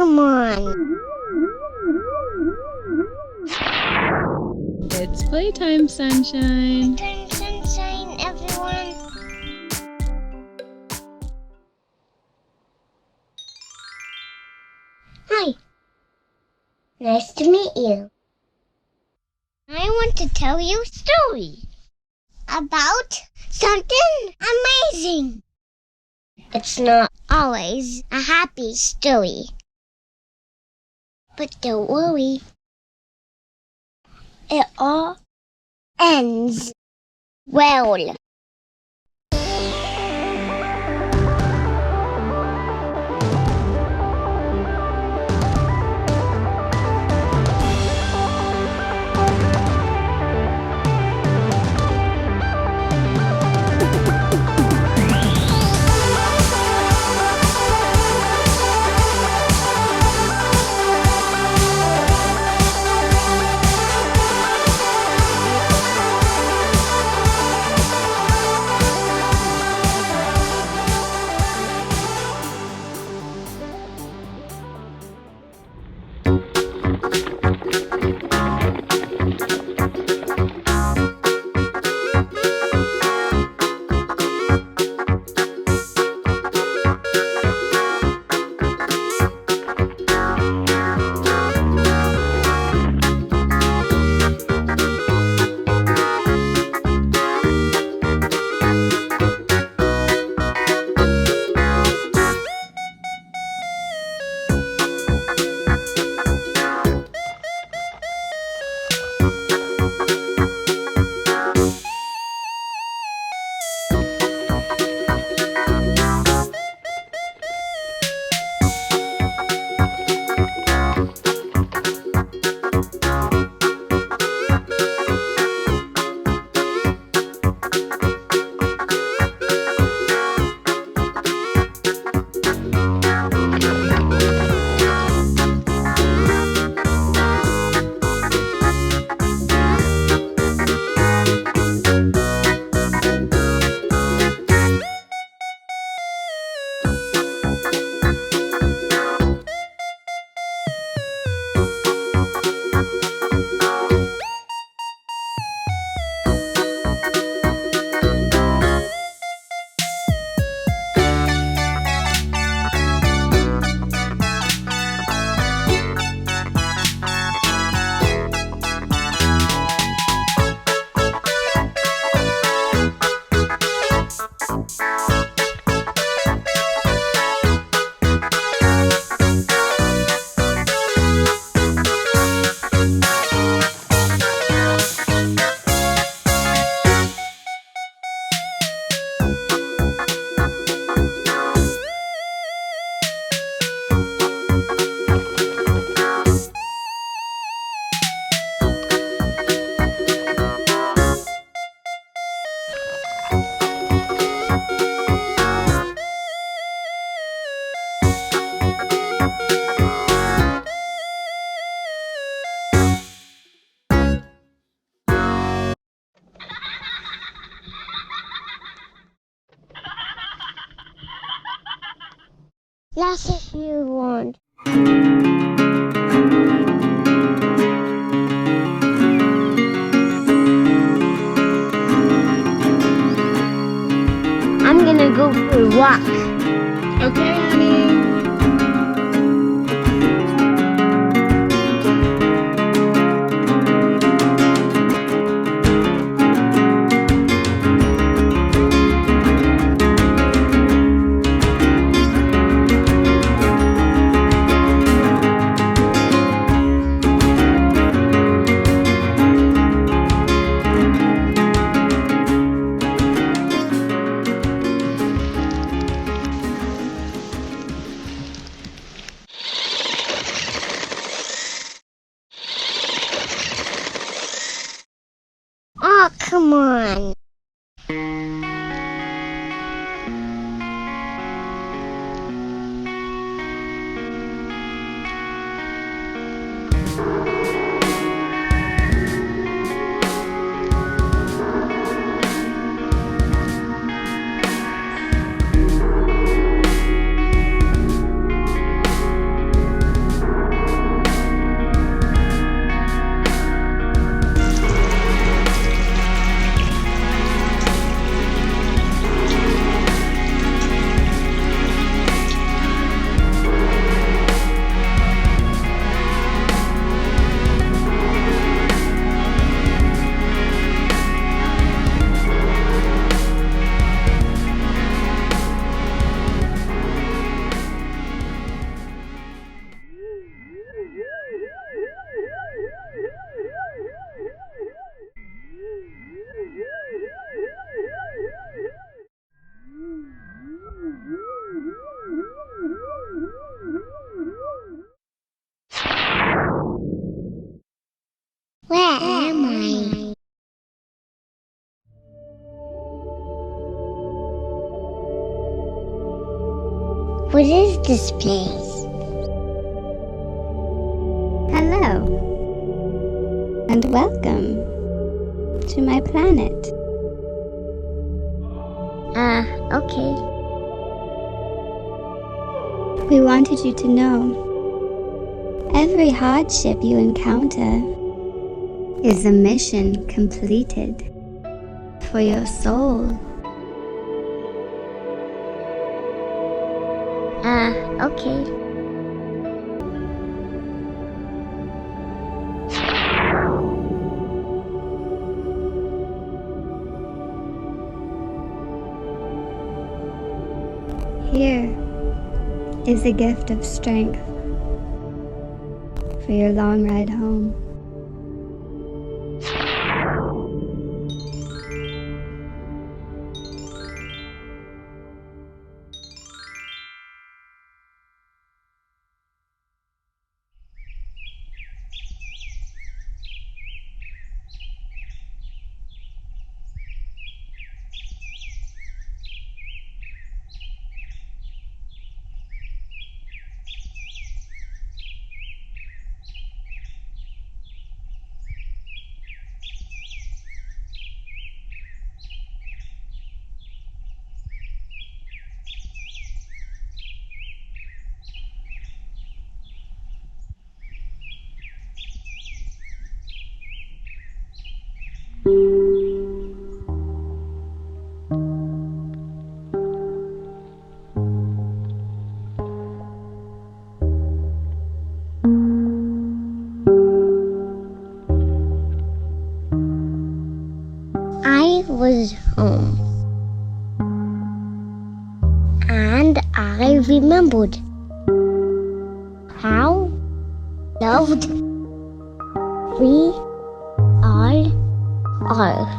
Come on. It's playtime, sunshine. Playtime, sunshine, everyone. Hi. Nice to meet you. I want to tell you a story about something amazing. It's not always a happy story. But don't worry. It all ends well. Laugh if you want. I'm gonna go for a walk. Okay, honey. What is this place? Hello, and welcome to my planet. Okay. We wanted you to know every hardship you encounter is a mission completed for your soul. Okay. Here is a gift of strength for your long ride home. I was home. And I remembered how loved we all are.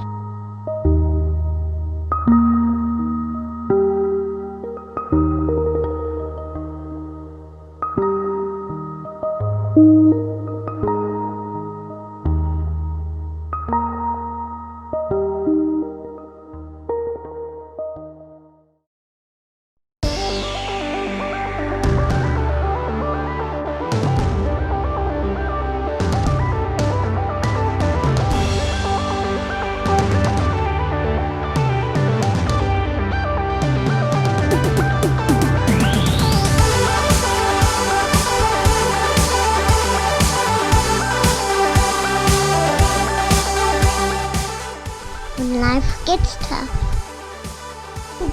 When life gets tough,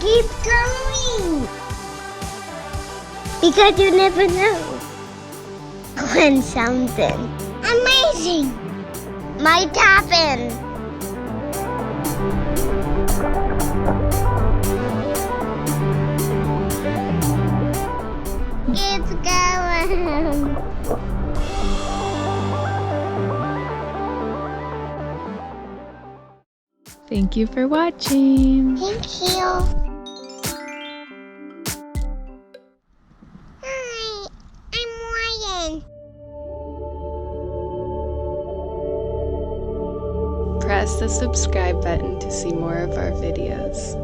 keep going. Because you never know when something amazing might happen. Keep going. Thank you for watching. Thank you. Hi, I'm Ryan. Press the subscribe button to see more of our videos.